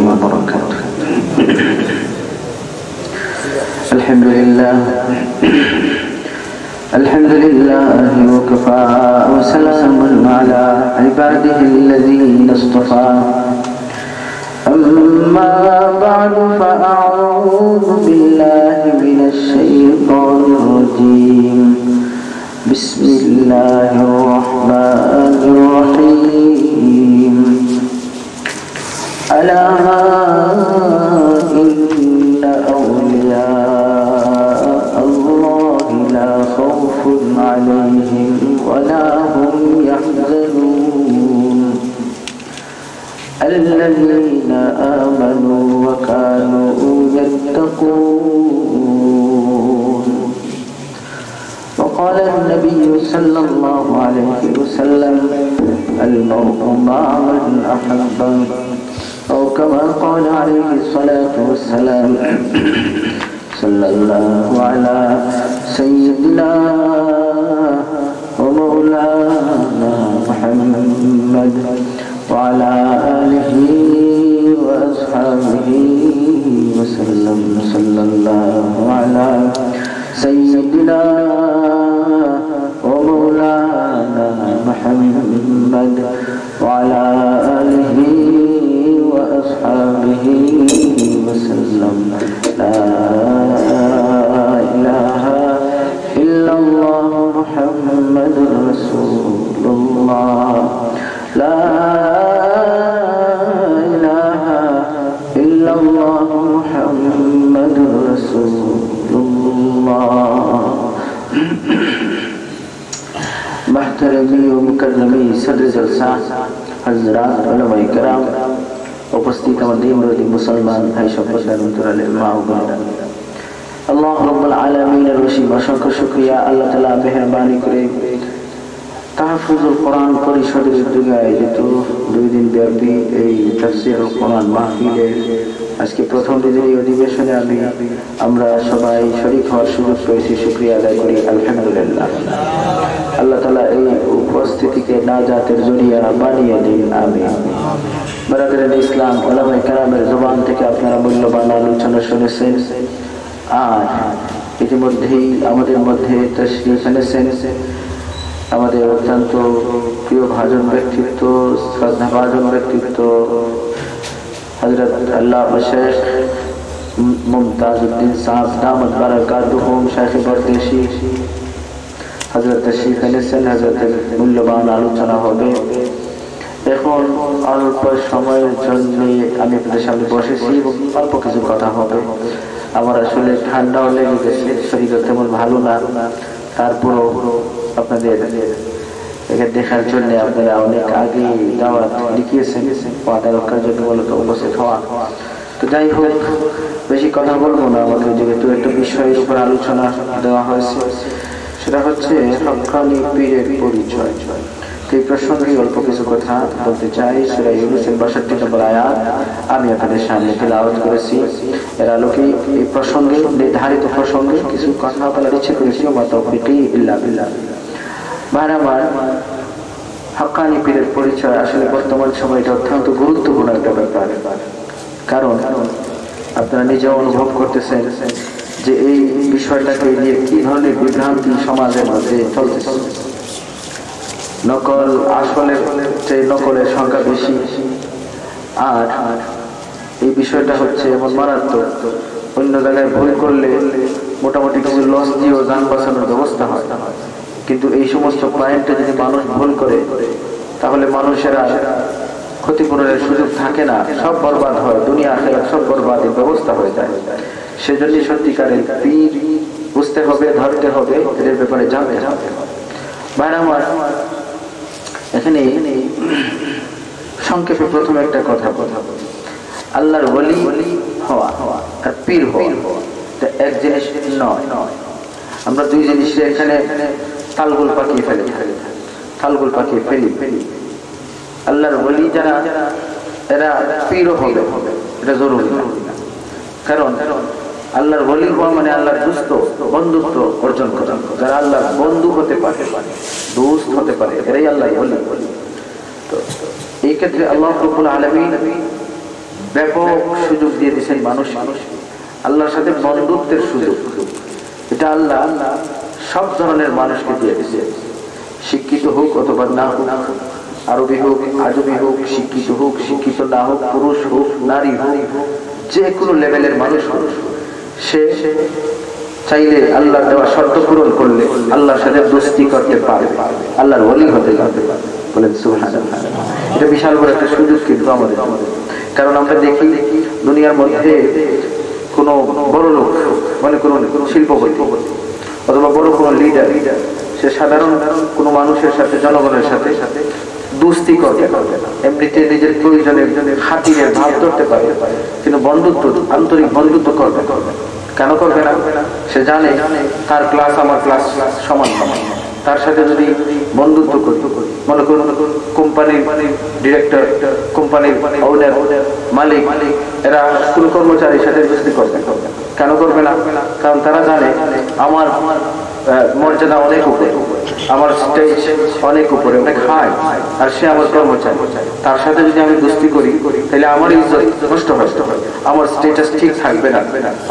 وبركاته. الحمد لله وكفى وسلام على عباده الذين اصطفى. أما بعد فأعوذ بالله من الشيطان الرجيم. بسم الله الرحمن الرحيم. ألا إن أولياء الله لا خوف عليهم ولا هم يحزنون الذين آمنوا وكانوا يتقون. وقال النبي صلى الله عليه وسلم: المرء مع من أحب، أو كما قال عليه الصلاة والسلام. صلى الله على سيدنا ومولانا محمد وعلى آله وأصحابه وسلم. صلى الله على سيدنا ومولانا محمد وعلى آله وأصحابه وسلم. لا إله إلا الله محمد رسول الله. لا إله إلا الله محمد رسول الله. محترمی و مکرمی صدر جلسہ حضرات علماء کرام উপস্থিত আমার দিনরোধী মুসলমান ভাই সম্প্রদায়ের অন্তরালে মা ও বোনেরা, আল্লাহ রাব্বুল আলামিনের অসীম অসংখ্য শুকরিয়া। আল্লাহ তাআলা মেহেরবানি করে তাহফুজুল কোরআন পরিষদের উদ্যোগে আয়োজিত 2 দিন ব্যাপী এই তাফসীরুল কোরআন মাহফিলের আজকে প্রথম দিনের এই অধিবেশনে আমরা সবাই শরীক হওয়ার সুযোগ পেয়েছি। শুকরিয়া আদায় করি আলহামদুলিল্লাহ। আল্লাহ তাআলা এই উপস্থিতিকে নাজাতের জরিয়া বানিয়ে দিন, আমিন। বারাকাতুল ইসলাম, উলামায়ে কেরামের জবান থেকে আপনারা মূল্যবান আলোচনা শুনেছেন। আর ইতিমধ্যেই আমাদের মধ্যে তাশরীফ এনেছেন আমাদের অত্যন্ত প্রিয় ভাজন ব্যক্তিত্ব, শ্রদ্ধাভাজন ব্যক্তিত্ব হযরত আল্লামা শেখ মুমতাজউদ্দিন সাহেব দামাত বারাকাতুহুম শাইখ বরদেশী হযরত তাশরীফ এনেছেন। হযরতের মূল্যবান আলোচনা হবে। এখন অল্প সময়ের জন্য আমি আপনাদের সামনে বসেছি এবং অল্প কিছু কথা হবে। আমার আসলে ঠান্ডাও লেগে গেছে, শরীর তেমন ভালো না। তারপরও আপনাদের এখানে দেখার জন্য আপনারা অনেক আগে দাওয়াত লিখিয়েছেন, ওয়াদা রক্ষার জন্য মূলত উপস্থিত হওয়া। তো যাই হোক, বেশি কথা বলবো না। আমাদের যেহেতু একটা বিষয়ের উপর আলোচনা দেওয়া হয়েছে, সেটা হচ্ছে হক্কানি পীরের পরিচয়। এই প্রসঙ্গে অল্প কিছু কথা বলতে চাই। সূরা ইউনূসের ৬২ নম্বর আয়াত আমি আপনাদের সামনে তেলাওয়াত করেছি। এর আলোকে এই প্রসঙ্গে, নির্ধারিত প্রসঙ্গে কিছু কথা বলার ইচ্ছে করেছি। ওয়া মা তাওফীকি ইল্লা বিল্লাহ। ভাইরা আমার, হক্কানি পীরের পরিচয় আসলে বর্তমান সময়টা অত্যন্ত গুরুত্বপূর্ণ একটা ব্যাপার। কারণ আপনারা নিজেও অনুভব করতেছেন যে এই বিষয়টাকে নিয়ে কি ধরনের বিভ্রান্তি সমাজের মধ্যে চলতেছে। নকল আসলের চেয়ে নকলের সংখ্যা বেশি। আর এই বিষয়টা হচ্ছে এমন মারাত্মক, অন্য জায়গায় ভুল করলে মোটামুটি কিছু লস দিয়েও যান বাঁচানোর ব্যবস্থা হয়, কিন্তু এই সমস্ত পয়েন্টে যদি মানুষ ভুল করে তাহলে মানুষেরা ক্ষতিপূরণের সুযোগ থাকে না, সব বরবাদ হয়, দুনিয়া আখিরাত সব বরবাদের ব্যবস্থা হয়ে যায়। সেজন্য সত্যিকারের পীর বুঝতে হবে, ধরতে হবে, এদের ব্যাপারে জানতে হবে। ভাইরা আমার, এখানে সংক্ষেপে প্রথমে একটা কথা বলবো। আল্লাহর ওলি হওয়া আর পীর হওয়া এক জিনিস নয়। আমরা দুই জিনিসে এখানে তালগোল পাকিয়ে ফেলি। আল্লাহর ওলি যারা, এরা পীরও হবে, এটা জরুরি না। কারণ আল্লাহর ওলি হওয়া মানে আল্লাহর দুস্থ বন্ধুত্ব অর্জন করা। যারা আল্লাহর বন্ধু হতে পারে, দোস্ত হতে পারে, এরাই আল্লাহর ওলি। তো এই ক্ষেত্রে আল্লাহ রাব্বুল আলামিন ব্যাপক সুযোগ দিয়ে দিয়েছেন মানুষ আল্লাহর সাথে বন্ধুত্বের সুযোগ। এটা আল্লাহ সব ধরনের মানুষকে দিয়ে দিয়েছে, শিক্ষিত হোক অথবা না হোক, আরবি হোক আজবি হোক, শিক্ষিত হোক শিক্ষিত না হোক, পুরুষ হোক নারী হোক, যে কোনো লেভেলের মানুষ হোক, সে চাইলে আল্লাহর দেওয়া শর্ত পূরণ করলে আল্লাহর সাথে দোস্তি করতে পারবে, আল্লাহর ওলি হতে পারবে। বলেন সুবহানাল্লাহ। এটা বিশাল বড় একটা সুযোগ কিন্তু আমাদের। কারণ আমরা দেখি দুনিয়ার মধ্যে কোনো বড় লোক, মানে কোনো শিল্পপতি অথবা বড় কোনো লিডার, সে সাধারণ কোনো মানুষের সাথে, জনগণের সাথে দোস্তি করতে পারবে না। এমনিতে নিজের প্রয়োজনের খাতিরের ভাব ধরতে পারবে, কিন্তু বন্ধুত্ব, আন্তরিক বন্ধুত্ব করবে। কেন করবে না? সে জানে তার ক্লাস আমার ক্লাস সমান সমান। তার সাথে যদি বন্ধুত্ব করি, মনে করুন কোম্পানির ডিরেক্টর, কোম্পানির ওনার, মালিক, এরা কোনো কর্মচারীর সাথে দোস্তি করবে। কেন করবে না? কারণ তারা জানে আমার মর্যাদা অনেক উপরে, আমার স্টেজ অনেক উপরে, অনেক হাই, আর সে আমার কর্মচারী। তার সাথে যদি আমি দোস্তি করি তাহলে আমার ইজ্জত নষ্ট হয়, আমার স্টেটাস ঠিক থাকবে না,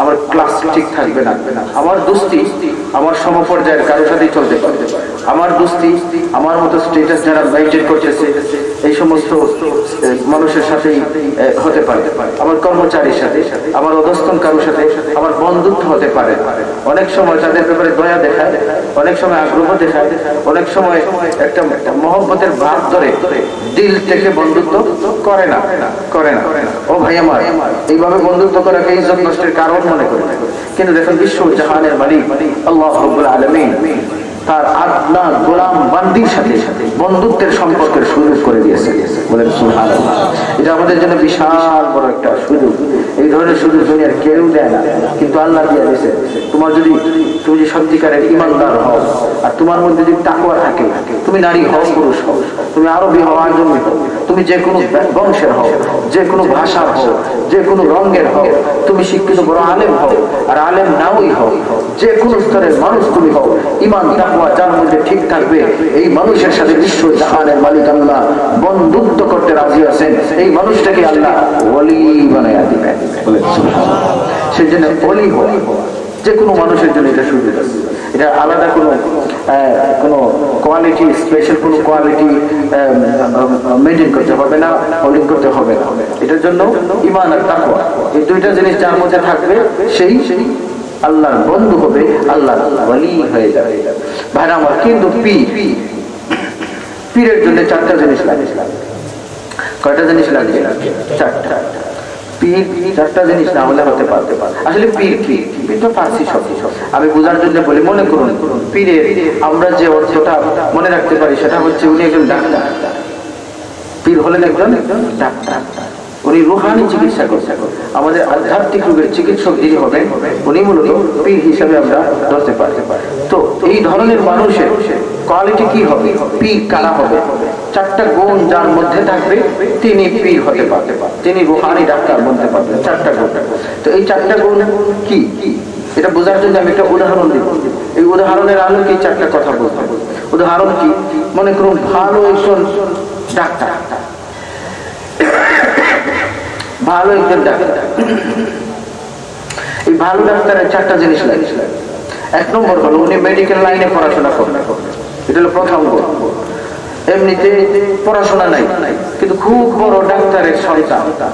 আমার ক্লাস ঠিক থাকবে না। আমার দোস্তি আমার সমপর্যায়ের কারোর সাথেই চলতে পারে। আমার দোস্তি আমার মতো স্টেটাস যারা মেইনটেইন করতেছে এই সমস্ত মানুষের সাথেই হতে পারে। আমার কর্মচারীর সাথে, আমার অধস্তন কারোর সাথে আমার বন্ধুত্ব হতে পারে। অনেক সময় তাদের ব্যাপারে দয়া দেখায়, অনেক সময় আগ্রহ দেখায়, অনেক সময় একটা মহব্বতের ভাব ধরে দিল থেকে বন্ধুত্ব করে না। ও ভাই আমার, এইভাবে বন্ধুত্ব করাকে ইজ্জত নষ্টের কারণ মনে করে। কিন্তু দেখেন বিশ্ব জাহানের মালিক আল্লাহ রাব্বুল আলামিন তার আদনা গোলাম বান্দির সাথে বন্ধুত্বের সম্পর্কের সুযোগ করে দিয়েছে। বলেন সুবহানাল্লাহ। এটা আমাদের জন্য বিশাল বড় একটা সুযোগ। এই ধরনের সুযোগ দুনিয়ার কেউ দেয় না, কিন্তু আল্লাহ দিয়ে দিয়েছে। তুমি যে সত্যিকারের ইমানদার হও, আর তোমার মধ্যে যদি তাকওয়া থাকে, তুমি নারী হও পুরুষ হও, তুমি আরবি হও আজমি হও, তুমি যে কোনো বংশের হও, যে কোনো ভাষার হও, যে কোনো রঙের হও, তুমি শিক্ষিত বড় আলেম হও আর আলেম নাওই হও, যে কোনো স্তরের মানুষ তুমি হও, ইমান তাকওয়া যার মধ্যে ঠিক থাকবে, এই মানুষের সাথে বিশ্ব জাহানের মালিক আল্লাহ বন্ধুত্ব করতে রাজি আছেন। এই মানুষটাকে আল্লাহ ওলি বানায়া দিবেন। বলেন সুবহানাল্লাহ। সেই জন্য ওলি হওয়া যে কোনো মানুষের জন্য এটা সুযোগ আছে। এটা আলাদা কোনো কোয়ালিটি, স্পেশাল কোনো কোয়ালিটি মেনটেন করতে হবে না, হোল্ডিং করতে হবে না। এটার জন্য ঈমান আর তাকওয়া, এই দুইটা জিনিস যার মধ্যে থাকবে সেই আল্লাহর বন্ধু হবে, আল্লাহর ওলি হয়ে যাবে। ভাইরা আমার, কিন্তু পীরের জন্য চারটা জিনিস লাগে। কয়টা জিনিস লাগে? চারটা। পীর চারটা জিনিস না হলে হতে পারতে পারে। আসলে পীর কি? পীর তো ফার্সি শব্দ। আমি বোঝার জন্য বলি, মনে করুন পীরের আমরা যে অর্থটা মনে রাখতে পারি সেটা হচ্ছে উনি একজন ডাক্তার। পীর হলেন একজন ডাক্তার, উনি রুহানি চিকিৎসা করছেন। আমাদের আধ্যাত্মিক রোগের চিকিৎসক যিনি হবেন উনি মূলত পীর হিসাবে আমরা ধরতে পারি। তো এই ধরনের মানুষের কোয়ালিটি কি হবে? পীর কারা হবে? চারটা গুণ যার মধ্যে থাকবে তিনি পীর হতে পারবে, তিনি রুহানি ডাক্তার বলতে পারবেন। চারটা গুণ। তো এই চারটা গুণ কি এটা বোঝার জন্য আমি একটা উদাহরণ দিব। এই উদাহরণের আলোকে চারটা কথা বলবো। উদাহরণ কি? মনে করুন ভালো একজন ডাক্তার, ভালো একজন ডাক্তার, এই ভালো ডাক্তারের চারটা জিনিস লাগে। এক নম্বর হলো উনি মেডিকেল লাইনে পড়াশোনা করবেন, এটা হলো প্রথম গুণ। এমনিতে পড়াশোনা নাই কিন্তু খুব বড় ডাক্তারের সন্তান।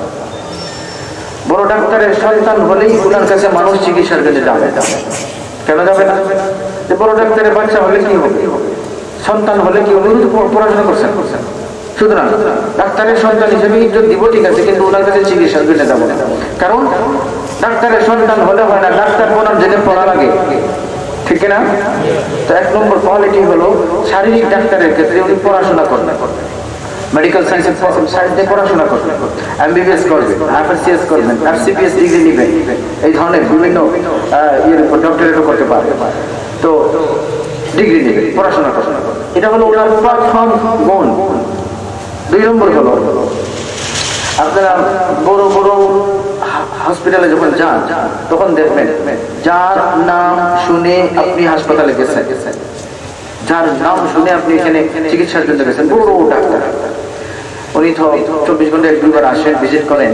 বড় ডাক্তারের সন্তান হলেই ওনার কাছে মানুষ চিকিৎসার জন্য যাবে। কেন যাবে না? যে বড় ডাক্তারের বাচ্চা হলে কি হবে, সন্তান হলে কি হবে, পড়াশোনা করছেন। সুতরাং ডাক্তারের সন্তান হিসেবে ইজ্জত দিব, ঠিক আছে, কিন্তু ওনার কাছে চিকিৎসার জন্য যাবো না। কারণ ডাক্তারের সন্তান হলে হয় না, ডাক্তার বোনার জন্য পড়া লাগে, ঠিক না? তো এক নম্বর কোয়ালিটি হলো শারীরিক ডাক্তারের ক্ষেত্রে উনি পড়াশোনা করবেন, মেডিকেল সায়েন্সের সাইডে পড়াশোনা করবেন, এমবিবিএস করবেন, এফএসসিএস করবেন, এফসিপিএস ডিগ্রি নেবেন, এই ধরনের বিভিন্ন ডক্টরেটও করতে পারবে। তো ডিগ্রি নেবেন, পড়াশোনা করবেন, এটা হলো ওনার প্রথম গুণ। দুই নম্বর হলো আপনারা বড় বড় হসপিটালে যখন যান তখন দেখবেন যার নাম শুনে আপনি হাসপাতালে গেছেন, যার নাম শুনে আপনি এখানে চিকিৎসার জন্য গেছেন, বড় ডাক্তার, উনি তো 24 ঘন্টায় 2বার আসেন, ভিজিট করেন,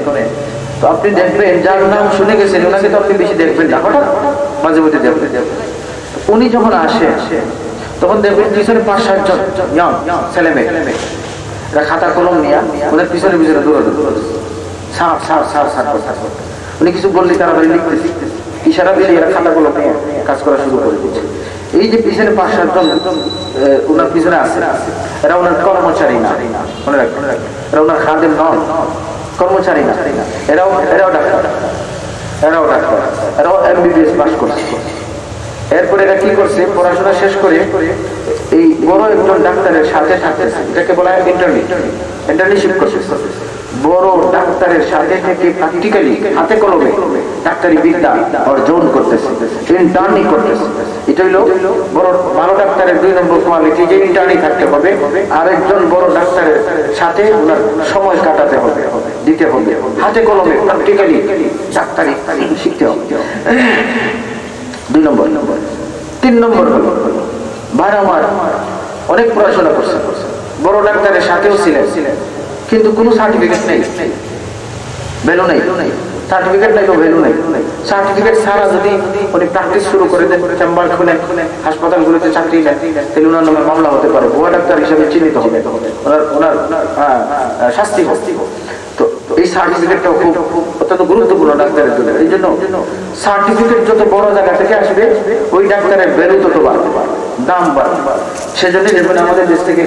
তো আপনি দেখবেন যার নাম শুনে গেছেন ওনাকে তো আপনি বেশি দেখবেন না, হঠাৎ মাঝে মধ্যে দেখবেন। উনি যখন আসে তখন দেখবেন পিছনে 5-7 জন ছেলে মেয়ে খাতা কলম নিয়ে ওদের পিছনে পিছনে দৌড়াদৌড়ি, উনি কিছু বললে তারা লিখতেছে, ইশারা দিয়ে এরা খাতা কলম নিয়ে কাজ করা শুরু করে দিচ্ছে। এই যে পিছনে 5-7 জন ওনার পিছনে আছে, এরা ওনার কর্মচারী না, মনে রাখবেন, এরা ওনার খাদেম নন, কর্মচারী না, এরাও ডাক্তার, এরাও MBBS পাস করছে। এরপরে এরা কি করছে, পড়াশোনা শেষ করে এই বড় একজন ডাক্তারের সাথে থাকতেছে, এটাকে বলা হয় ইন্টার্নশিপ করছে। বড় ডাক্তারের সাথে থেকে প্র্যাকটিক্যালি হাতে কলমে ডাক্তারি বিদ্যা অর্জন করতেছে, ইন্টার্নি করতেছে। এটা হলো বড় ভালো ডাক্তারের 2 নম্বর কোয়ালিটি, যে ইন্টার্নি থাকতে হবে, আরেকজন বড় ডাক্তারের সাথে ওনার সময় কাটাতে হবে, দিতে হবে, হাতে কলমে প্র্যাকটিক্যালি ডাক্তারি শিখতে হবে। 2 নম্বর। 3 নম্বর হলো ভাই আমার অনেক পড়াশোনা করছে, বড় ডাক্তারের সাথেও ছিলেন, কিন্তু কোনো সার্টিফিকেট নেই, ভ্যালু নেই, সার্টিফিকেট নাই তো ভ্যালু নেই। সার্টিফিকেট ছাড়া যদি উনি প্র্যাকটিস শুরু করে দেন, চেম্বার খুলে হাসপাতালগুলোতে চাকরি নেন, তাহলে ওনার নামে মামলা হতে পারে, ভুয়া ডাক্তার হিসেবে চিহ্নিত হবে, ওনার শাস্তি হবে। তো এই সার্টিফিকেটটাও খুব অত্যন্ত গুরুত্বপূর্ণ ডাক্তারের জন্য। এই জন্য সার্টিফিকেট যত বড় জায়গা থেকে আসবে ওই ডাক্তারের ভ্যালু তত বাড়বে, দাম বাড়বে। সেজন্য দেখবেন আমাদের দেশ থেকে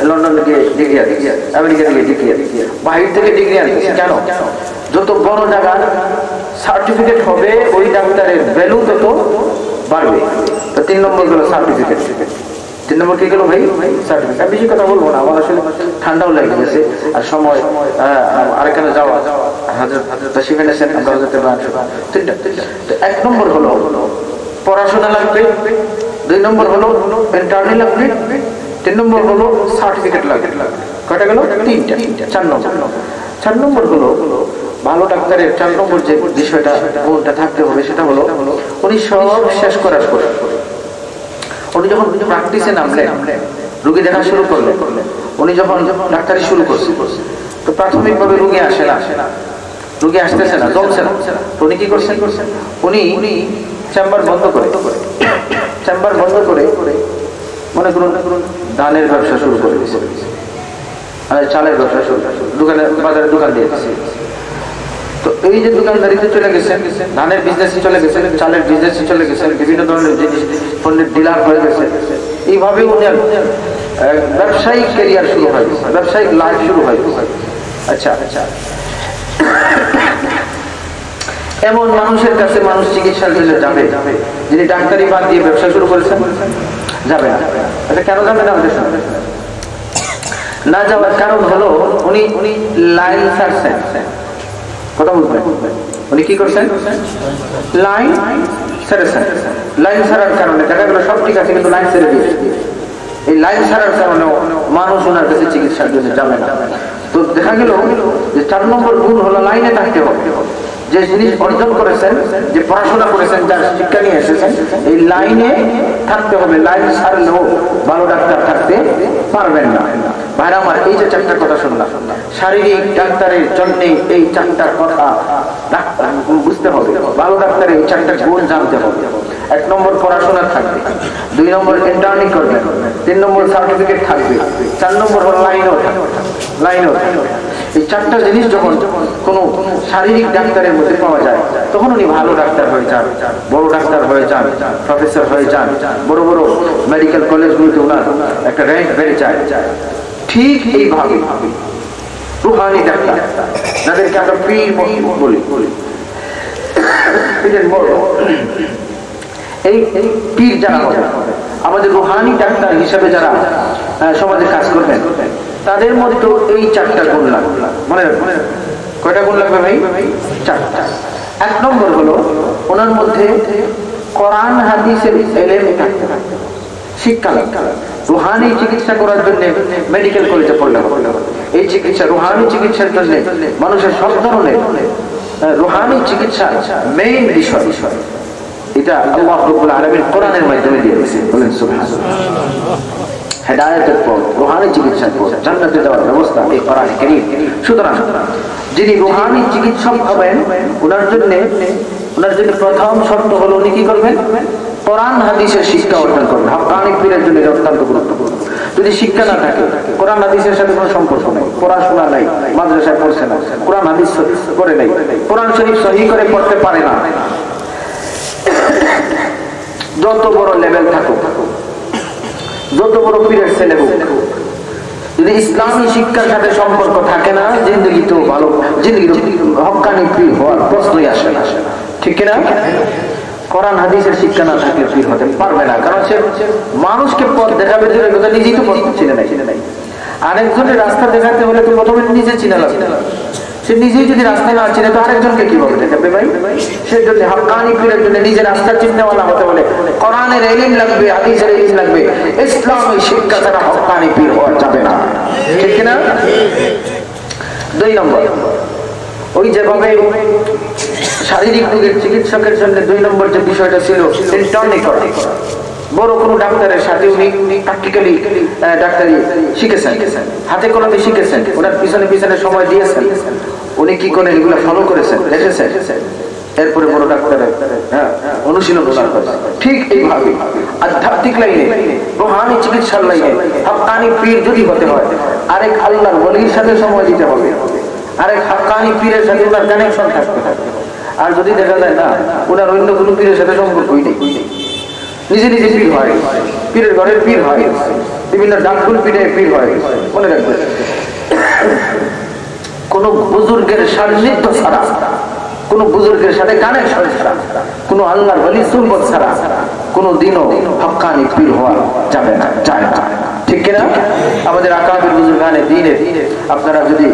লন্ডন গিয়ে ডিগ্রি আনছে, আমেরিকা থেকে ডিগ্রি আনছে, বাহির থেকে ডিগ্রি আনছে। কেন? যত বড় জায়গার সার্টিফিকেট হবে ওই ডাক্তারের ভ্যালু তত বাড়বে। তো 3 নম্বর গেল সার্টিফিকেট। 3 নম্বর কি গেল ভাই? সার্টিফিকেট। বেশি কথা বলবো না, আমার আসলে ঠান্ডাও লেগে গেছে আর সময় আরেকখানে যাওয়া, সেখানে আমরা যেতে পারছি। 1 নম্বর হলো পড়াশোনা লাগবে, 2 নম্বর হলো ইন্টার্নি লাগবে, 3 নম্বর হলো সার্টিফিকেট লাগবে। কয়টা গেল? 3টা। 4 নম্বর হলো ভালো ডাক্তারের 4 নম্বর যে বিষয়টা গুণটা থাকতে হবে সেটা হলো উনি সব শেষ করার পরে উনি যখন প্র্যাকটিসে নামলেন, রোগী দেখা শুরু করলেন, উনি যখন ডাক্তারি শুরু করছে, তো প্রাথমিকভাবে রোগী আসে না, রোগী আসতেছে না, জমছে না। তো উনি কি করছেন? উনি চেম্বার বন্ধ করে মনে করুন ধানের ব্যবসা শুরু করে দিয়েছে, চালের ব্যবসা শুরু, বাজারে দোকান দিয়েছে। তো এই যে দোকানদারিতে চলে গেছেন, ধানের বিজনেসে চলে গেছেন, চালের বিজনেসে চলে গেছেন, বিভিন্ন ধরনের জিনিস পণ্যের ডিলার হয়ে গেছে। এইভাবে উনি ব্যবসায়িক ক্যারিয়ার শুরু হয়, ব্যবসায়িক লাইফ শুরু হয়। আচ্ছা, এমন মানুষের কাছে মানুষ চিকিৎসার জন্য যাবে যিনি ডাক্তারি বাদ দিয়ে ব্যবসা শুরু করেছেন? যাবে না। এটা কেন যাবে না? আমাদের সামনে না যাওয়ার কারণ হলো উনি লাইন ছাড়ছেন। কথা বুঝবেন? উনি কি করছেন? লাইন ছেড়েছেন। লাইন ছাড়ার কারণে দেখা গেল সব ঠিক আছে, কিন্তু লাইন ছেড়ে দিয়েছে। এই লাইন ছাড়ার কারণেও মানুষ ওনার কাছে চিকিৎসার জন্য যাবে না। তো দেখা গেল যে 4 নম্বর গুণ হলো লাইনে থাকতে হবে। যে জিনিস অর্জন করেছেন, যে পড়াশোনা করেছেন, যার শিক্ষা নিয়ে এসেছেন, এই লাইনে থাকতে হবে। লাইন ছাড়লেও ভালো ডাক্তার থাকতে পারবেন না। ভাইরা আমার, এই যে 4টা কথা শুনলাম, শারীরিক ডাক্তারের জন্য এই 4টা কথা বুঝতে হবে। ভালো ডাক্তারের এই 4টা গুণ জানতে হবে। 1 নম্বর পড়াশোনা থাকবে, 2 নম্বর ইন্টার্নি করবেন, 3 নম্বর সার্টিফিকেট থাকবে, 4 নম্বর হল লাইনও থাকবে। এই 4টা জিনিস যখন কোনো শারীরিক ডাক্তারের মধ্যে পাওয়া যায় তখন উনি ভালো ডাক্তার হয়ে যান, বড় ডাক্তার হয়ে যান, প্রফেসর হয়ে যান, বড় বড় মেডিকেল কলেজগুলোতে ওনার একটা র্যাঙ্ক বেড়ে যায়। ঠিক এইভাবে রুহানি ডাক্তার, যাদেরকে আমরা পীর বলি, এই পীর যারা আমাদের রুহানি ডাক্তার হিসেবে যারা সমাজে কাজ করবেন, তাদের মধ্যে তো এই 4টা গুণ লাগবে। মনে রাখবেন, কয়টা গুণ লাগবে ভাই? 4টা। 1 নম্বর হলো ওনার মধ্যে কোরআন হাদিসের ইলম থাকতে হবে, শিক্ষা লাগবে। রুহানি চিকিৎসা করার জন্য মেডিকেল কলেজে পড়লে হবে। এই চিকিৎসা, রুহানি চিকিৎসার জন্য মানুষের সব ধরনের রুহানি চিকিৎসা মেইন বিষয়, এটা আল্লাহ রাব্বুল আলামিন কোরআনের মাধ্যমে দিয়ে দিয়েছেন। বলেন সুবহানাল্লাহ। হেদায়েতের পথ, রুহানি চিকিৎসার পথ, জান্নাতে যাওয়ার ব্যবস্থা এই কোরআন কারীম। সুতরাং যিনি রুহানি চিকিৎসক হবেন ওনার জন্য প্রথম শর্ত হলো উনি কি করবেন? কোরআন হাদিসের শিক্ষা অর্জন করবেন। হক্কানি পীরের জন্য অত্যন্ত গুরুত্বপূর্ণ। যদি শিক্ষা না থাকে, কোরআন হাদিসের সাথে কোনো সম্পর্ক নেই, পড়াশোনা নাই, মাদ্রাসায় পড়ছে না, কোরআন হাদিস করে নেই, কোরআন শরীফ সহিহ করে পড়তে পারে না, যত বড় লেভেল থাকুক, যত বড় পীরের ছেলে হোক, যদি ইসলামী শিক্ষার সাথে সম্পর্ক থাকে না, জিন্দগি তো ভালো, জিন্দগি হক্কানি পীর হওয়ার প্রশ্নই আসে না। ঠিক কিনা? কোরআন হাদিসের শিক্ষা না থাকলে পীর হতে পারবে না, কারণ সে মানুষকে পথ দেখাবে, নিজেই তো পথ চিনে নাই। আরেকজনের রাস্তা দেখাতে হলে তো প্রথমে নিজে চিনে লাগবে। সে নিজেই যদি রাস্তা না চিনে তো আরেকজনকে কিভাবে দেখাবে ভাই? সেই জন্য হক্কানি পীরের জন্য নিজের রাস্তা চিনতেওয়ালা হতে হলে কোরআনের ইলম লাগবে, হাদিসের ইলম লাগবে। ইসলামী শিক্ষা ছাড়া হক্কানি পীর হওয়া যাবে না। ঠিক কিনা? 2 নম্বর, ওই যেভাবে শারীরিক রোগের চিকিৎসকের জন্য 2 নম্বর যে বিষয়টা ছিল ইন্টার্নি করা। বড় কোনো ডাক্তারের সাথে উনি প্র্যাকটিক্যালি ডাক্তারি শিখেছেন, হাতে কলমে শিখেছেন, ওনার পিছনে সময় দিয়েছেন, উনি কি করেন এগুলো ফলো করেছেন, দেখেছেন, এরপরে বড় ডাক্তারের অনুশীলন ওনার হয়েছে। ঠিক এইভাবে আধ্যাত্মিক লাইনে, রুহানি চিকিৎসার লাইনে হক্কানি পীর যদি হতে হয়, আরেক আল্লাহর ওলির সাথে সময় দিতে হবে, আরেক হক্কানি পীরের সাথে ওনার কানেকশন থাকতে হবে। আর যদি দেখা যায় না ওনার অন্য কোনো পীরের সাথে সম্পর্কই নেই, নিজে নিজে পীর হয়, পীরের ঘরের পীর হয়, বিভিন্ন ডাকুল পীরে পীর হয়, মনে রাখবে কোন বুজুর্গের সান্নিধ্য ছাড়া, কোন বুজুর্গের সাথে কানেকশন ছাড়া, কোন আল্লাহর ওলি সুন্নত ছাড়া কোন দিনও হক্কানি পীর হওয়া যাবে না, যায় না। ঠিক কিনা? আমাদের আকাবির বুজুর্গানে দ্বীনের আপনারা যদি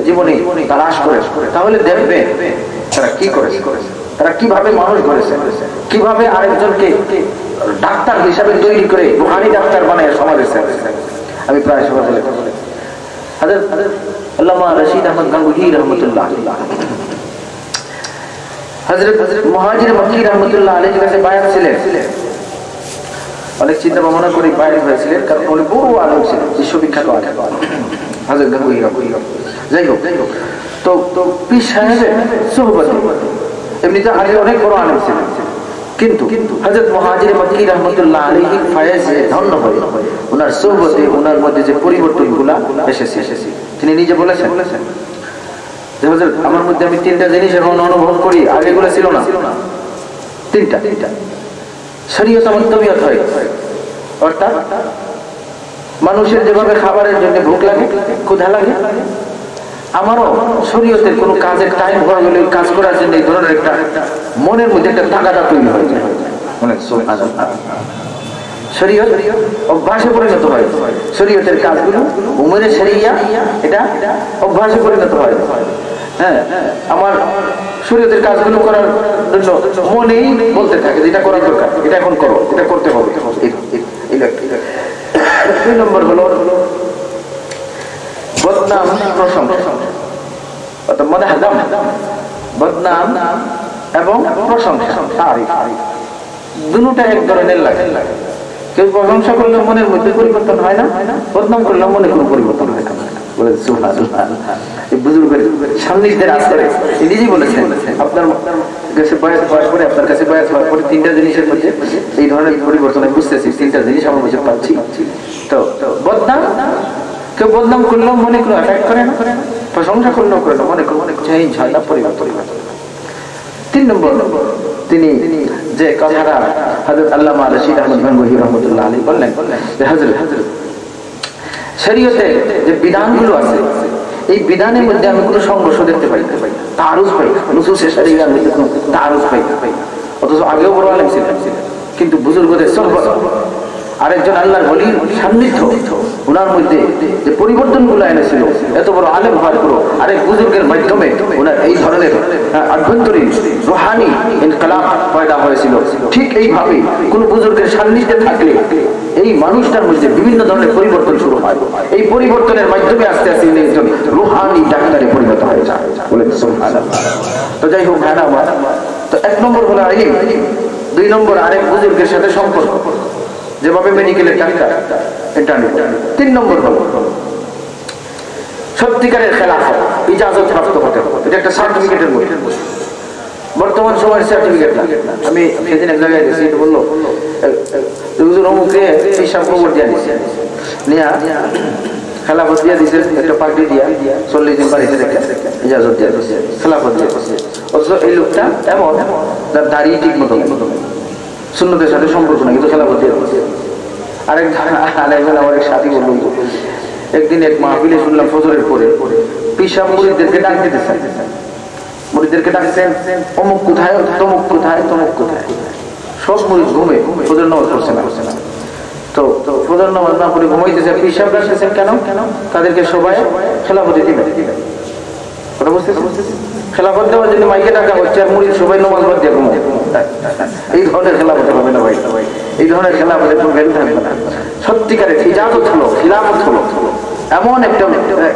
জীবনে তালাশ করেন তাহলে দেখবেন তারা কি করেছে, তারা কিভাবে মানুষ করেছে, কিভাবে আরেকজনকে ডাক্তার হিসাবে তৈরি করে রুহানি ডাক্তার বানায় সমাজে। আমি প্রায় সময় বলে হযরত আল্লামা রশিদ আহমদ গাঙ্গুহি রহমাতুল্লাহ আলাইহি, হযরত মুহাজির মক্কি রহমাতুল্লাহ আলাইহির কাছে বায়াত ছিলেন। অনেক চিন্তা ভাবনা করে বায়াত হয়েছিলেন, কারণ উনি বড় আলেম ছিলেন, বিশ্ববিখ্যাত আলেম হযরত গাঙ্গুহি রহমাতুল্লাহ। যাই হোক, তো পীর সাহেবের সুহবতে এমনিতে আগে অনেক বড় আলেম ছিলেন, কিন্তু হযরত মুহাজির মক্কি রহমাতুল্লাহ আলাইহি ফয়েজে ধন্য হয়ে ওনার সুহবতে ওনার মধ্যে যে পরিবর্তনগুলো এসেছে, তিনি নিজে বলেছেন যে হুজুর আমার মধ্যে আমি 3টা জিনিস এখন অনুভব করি, আগেগুলো ছিল না। 3টা শরীয়ত আমার তবিয়ত হয়, অর্থাৎ মানুষের যেভাবে খাবারের জন্য ভোক লাগে, ক্ষুধা লাগে, আমারও শরীয়তের কোনো কাজের টাইম হয়ে গেলে কাজ করার জন্য এই ধরনের একটা মনের মধ্যে একটা তাগাদা তৈরি হয়ে যায়। শরীয়ত অভ্যাসে পরিণত হয়, শরীয়তের কাজগুলো উমরে শরিয়া এটা অভ্যাসে পরিণত হয়। হ্যাঁ, আমার শরীয়তের কাজগুলো করার জন্য মনেই বলতে থাকে যে এটা করার দরকার, এটা এখন করো, এটা করতে হবে। 2 নম্বর হলো বদনাম প্রশংসা, অর্থাৎ মাদহাদাম, বদনাম এবং প্রশংসা, তারিফ, দুটোটা এক ধরনের লাগে। কেউ প্রশংসা করলে মনের মধ্যে পরিবর্তন হয় না, বদনাম করলে মনে কোনো পরিবর্তন হয় না। বলে সুবহানাল্লাহ, এই বুজুর্গের সান্নিধ্যের আসরে নিজেই বলেছেন, আপনার কাছে বয়াত হওয়ার পরে, আপনার কাছে বয়াত হওয়ার পরে 3টা জিনিসের মধ্যে এই ধরনের পরিবর্তন আমি বুঝতেছি, 3টা জিনিস আমার মধ্যে পাচ্ছি। তো বদনাম, কেউ বদনাম করলেও মনে কোনো এফেক্ট করে না, প্রশংসা করলেও করে না, মনে চেঞ্জ হয় না, পরিবর্তন। 3 নম্বর তিনি যে কথাটা হযরত আল্লামা রশিদ আহমদ গাঙ্গুহি রহমাতুল্লাহ আলাইহি বললেন যে হযরত শরীয়তে যে বিধানগুলো আছে, এই বিধানের মধ্যে আমি কোনো সংঘর্ষ দেখতে পাই না, তারুজ পাই না, নুসুসে শরিয়ার মধ্যে কোনো তারুজ পাই না। অথচ আগেও বড় আলেম ছিলেন, কিন্তু বুজুর্গদের সহবত, আরেকজন আল্লাহর ওলির সান্নিধ্য, ওনার মধ্যে যে পরিবর্তনগুলো এনেছিল, এত বড় আলেম হওয়ার পর আরেক বুজুর্গের মাধ্যমে ওনার এই ধরনের আভ্যন্তরীণ রুহানি ইনকিলাব পয়দা হয়েছিল। ঠিক এইভাবে কোন বুজুর্গের সান্নিধ্যে থাকলে এই মানুষটার মধ্যে বিভিন্ন ধরনের পরিবর্তন শুরু হয়। এই পরিবর্তনের মাধ্যমে আস্তে আস্তে একজন রুহানি ডাক্তারে পরিণত হয়ে যায়। বলেন সুবহানাল্লাহ। তো যাই হোক, হ্যাঁ আমার তো 1 নম্বর হলো ইলম, 2 নম্বর আরেক বুজুর্গের সাথে সম্পর্ক, যেভাবে মেডিকেলের ডাক্তার ইন্টার্নি। 3 নম্বর হলো সত্যিকারের খেলাফত ইজাজত প্রাপ্ত হতে হবে। এটা একটা সার্টিফিকেটের মধ্যে, বর্তমান সময়ের সার্টিফিকেট না। আমি সেদিন এক জায়গায় গেছি, বললো অমুকে হিসাব খবর দিয়ে দিচ্ছে, নিয়ে খেলাফত দিয়ে দিচ্ছে, একটা পার্টি দিয়া 40 দিন বাড়িতে রেখে ইজাজত দিয়ে দিচ্ছে, খেলাফত দিয়ে দিচ্ছে। অথচ এই লোকটা এমন তার দাঁড়িয়ে ঠিক মতো সুন্নতের সাথে সম্পর্ক না, কিন্তু খেলাফত দিয়ে দিচ্ছে। আরেকজন আমার এক সাথী বলল, একদিন এক মাহফিলে শুনলাম ফজরের পরে পিসাব মুরিদদেরকে ডাক দিতেছেন, মুরিদদেরকে ডাকছেন অমুক কোথায়, তমুক কোথায়, তমুক কোথায়। সব মুরিদ ঘুমে, ফজর নামাজ পড়ছে না। তো ফজর নামাজ না পড়ে ঘুমাইতেছে, পিসাব ডাকতেছেন কেন? তাদেরকে সবাই খেলাফতে দিবেন। কথা বুঝতেছেন? খেলাফত দেওয়ার জন্য মাইকে ডাকা হচ্ছে, আর মুরিদ সবাই নামাজ বাদ দিয়ে ঘুমায়। এই ধরনের খেলাফতে হবে না ভাই, এই ধরনের খেলাফতে কোনো ভ্যালু থাকবে না। সত্যিকারের ইজাজত হলো, খিলাফত হলো এমন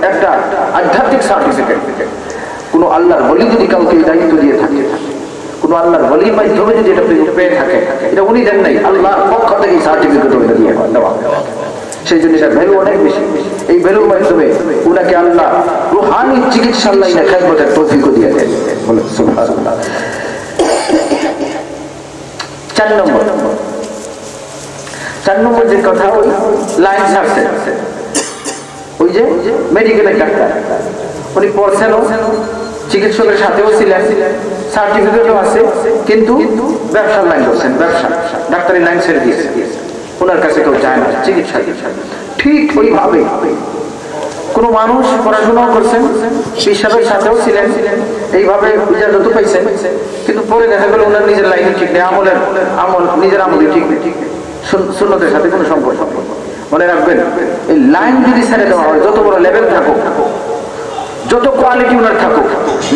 একটা আধ্যাত্মিক সার্টিফিকেট। কোনো আল্লাহর ওলি যদি কাউকে এই দায়িত্ব দিয়ে থাকে, কোনো আল্লাহর ওলির মাধ্যমে যদি এটা পেয়ে থাকে, এটা উনি দেন নাই, আল্লাহর পক্ষ থেকে সার্টিফিকেট ওটা দিয়ে দেওয়া। সেই জন্য এটার ভ্যালু অনেক বেশি। এই ভ্যালুর মাধ্যমে উনাকে আল্লাহ রুহানি চিকিৎসার লাইনে খেদমতের তৌফিকও দিয়ে দেন। বলে সুবহানাল্লাহ। 4 নম্বর যে কথা, ওই লাইন ছাড়ছে, ওই যে মেডিকেলের ডাক্তার উনি পড়ছেন, চিকিৎসকের সাথেও ছিলেন, সার্টিফিকেটও আছে, কিন্তু ব্যবসার লাইন করছেন, ব্যবসা ডাক্তারি লাইন ছেড়ে দিয়েছে। ওনার কাছে কেউ যায় না চিকিৎসা। ঠিক ওইভাবে কোনো মানুষ পড়াশোনাও করছেন, পেশাবের সাথেও ছিলেন, এইভাবে ইজাজত পাইছেন, কিন্তু পরে দেখা গেল ওনার নিজের লাইন ঠিক নেই, আমল নিজের আমলই ঠিক নেই, সুন্নতের সাথে কোনো সম্পর্ক। মনে রাখবেন, এই লাইন যদি ছেড়ে দেওয়া হয়, যত বড় লেভেল থাকুক, যত কোয়ালিটি ওনার থাকুক,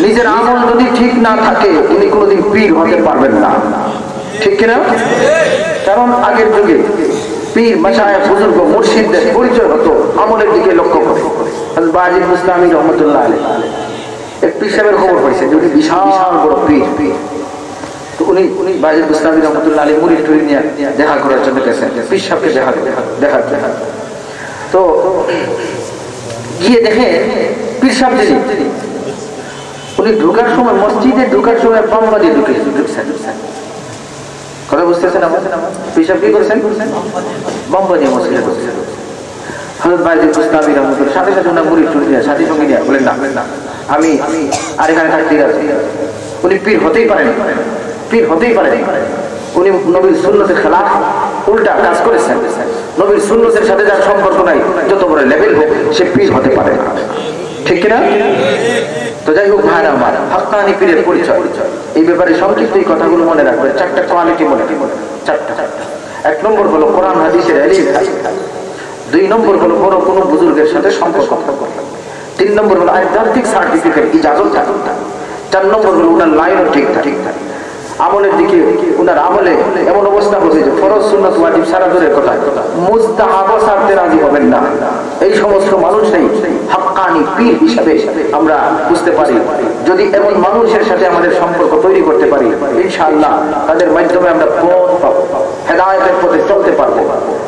নিজের আমল যদি ঠিক না থাকে, উনি কোনোদিন পীর হতে পারবেন না। ঠিক কিনা? কারণ আগের যুগে পীর মাশায়েখ বুজুর্গ মুর্শিদদের পরিচয় হতো আমলের দিকে লক্ষ্য করে। হযরত বাজিদ বুস্তামি রহমাতুল্লাহ আলাইহি এক পীর সাহেবের খবর পাইছেন, যে উনি বিশাল বড় পীর। তো উনি বাজিদ বুস্তামি রহমাতুল্লাহ আলাইহি মুরিদ টুরিদ নিয়ে দেখা করার জন্য গেছেন, পীর সাহেবকে দেখা। তো গিয়ে দেখে পীর সাহেব যিনি, উনি ঢোকার সময়, মসজিদে ঢোকার সময় বাম্বা দিয়ে ঢুকছেন। কথা বুঝতেছেন? আমার পীর সাহেব কি করছেন? বাম্বা দিয়ে মসজিদে ঢুকছেন। হযরত বাজিদ বুস্তামি রহমাতুল্লাহ সাথে সাথে ওনার মুরিদ টুরিদ নিয়ে, সাথী সঙ্গী নিয়ে বলেন, না আমি আর এখানে থাকতে রাজি। উনি পীর হতেই পারেন, পীর হতেই পারেন। উনি নবীর সুন্নতের খেলাফ উল্টা কাজ করেছেন। নবীর সুন্নতের সাথে যার সম্পর্ক নাই, যত বড় লেভেল হোক, সে পীর হতে পারে না। ঠিক কিনা? তো যাই হোক ভাইরা আমার, হাক্কানি পীরের পরিচয়, এই ব্যাপারে সংক্ষিপ্ত এই কথাগুলো মনে রাখবেন। 4টা কোয়ালিটি মনে রাখবেন, 4টা। 1 নম্বর হলো কোরআন হাদিসের ইলম, 2 নম্বর হলো বড় কোনো বুজুর্গের সাথে সম্পর্ক, 3 নম্বর হলো আধ্যাত্মিক সার্টিফিকেট, ইজাজত থাকে, 4 নম্বর হলো ওনার লাইনও ঠিক থাকে। আমলের দিকে ওনার আমলে এমন অবস্থা হচ্ছে যে ফরজ সুন্নাত ওয়াজিব সারা দূরের কথা, মুস্তাহাবও ছাড়তে রাজি হবেন না। এই সমস্ত মানুষই হাক্কানি পীর হিসাবে আমরা বুঝতে পারি। যদি এমন মানুষের সাথে আমাদের সম্পর্ক তৈরি করতে পারি, ইনশাআল্লাহ তাদের মাধ্যমে আমরা পথ পাবো, হেদায়েতের পথে চলতে পারবো।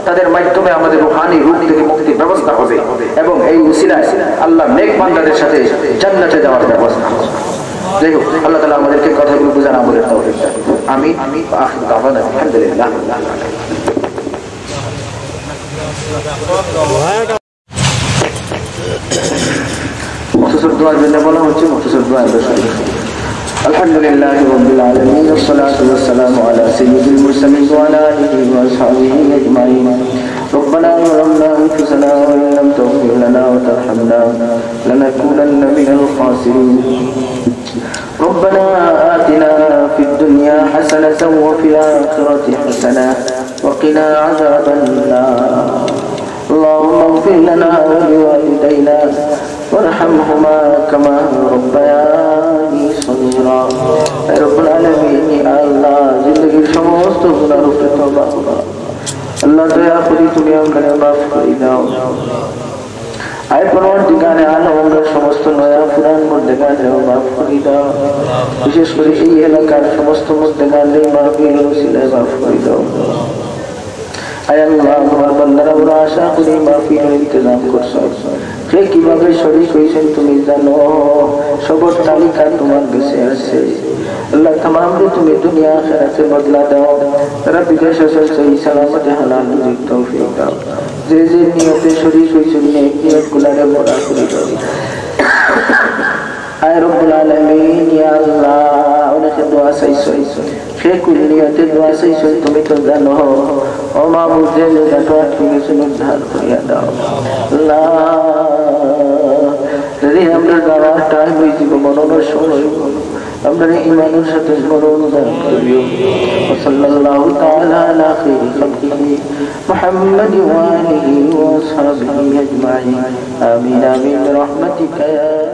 তাদের মাধ্যমে আমাদের রূহানি রূপ থেকে মুক্তির ব্যবস্থা হবে, এবং এই উসিলায় আল্লাহ নেক বান্দাদের সাথে জান্নাতে যাওয়ার ব্যবস্থা হবে। যাই হোক, আল্লাহ তাআলা আমাদেরকে কথাগুলো বুঝান, আমলের তৌফিক দান। আমিন। আখির দাওয়ানা আলহামদুলিল্লাহ। মুখতাসর দোয়ার জন্য বলা হচ্ছে, মুখতাসর দোয়া আলহামদুলিল্লাহি রাব্বিল আলামিন, ওয়াসসালাতু ওয়াসসালামু আলা সাইয়্যিদিল মুরসালিন ওয়া আলা আলিহি ওয়া আসহাবিহি আজমাইন। ربنا ظلمنا أنفسنا وإن لم تغفر لنا وترحمنا لنكونن من الخاسرين. ربنا آتنا في الدنيا حسنة وفي الآخرة حسنة وقنا عذاب النار. اللهم اغفر لنا ولوالدينا وارحمهما كما ربياني صغيرا. رب العالمين الله जिंदगी समस्त गुनाहों पे तौबा करो। अल्लाह दया करी তুমি আমাদের মাফ করে দাও। আয় পরবর্তীকালে আলো আমরা সমস্ত নয়া পুরাণ মুর্দেগানে মাফ করে দাও। বিশেষ করে এই এলাকার সমস্ত মুর্দেগানে মাহফিল ওসিলায় মাফ করে দাও। আয় আল্লাহ তোমার বান্দারা ওরা আশা করি মাহফিলের ইন্তজাম করছো কে কিভাবে শরীক হয়েছেন তুমি জানো সবর তালিকা তোমার কাছে আছে আল্লাহ तमाम তুমি দুনিয়া আখিরাতে বদলা দাও তারা বিদেশ আছে সহি সালামতে হালাল রুজি তৌফিক দাও যে যে নিয়তে শরীক হয়েছেন নেক নিয়ত গুলারে পুরা করে দাও আয় রব্বুল আলামিন ইয়া আল্লাহ ওনাকে দোয়া চাইছো সে কোন নিয়তে দোয়া চাইছো তুমি তো জানো ও মাবুদ যে যত তুমি উদ্ধার করিয়া দাও আল্লাহ যদি আমরা যাওয়ার টাইম হয়েছি মরণের সময় আমরা ইমানের সাথে মরণ দান করিও সাল্লাল্লাহু তাআলা আলা খাইরি খালকিহি মুহাম্মাদ ওয়া আলিহি ওয়া আসহাবিহি আজমাইন আমিন আমিন রাহমাতিকা ইয়া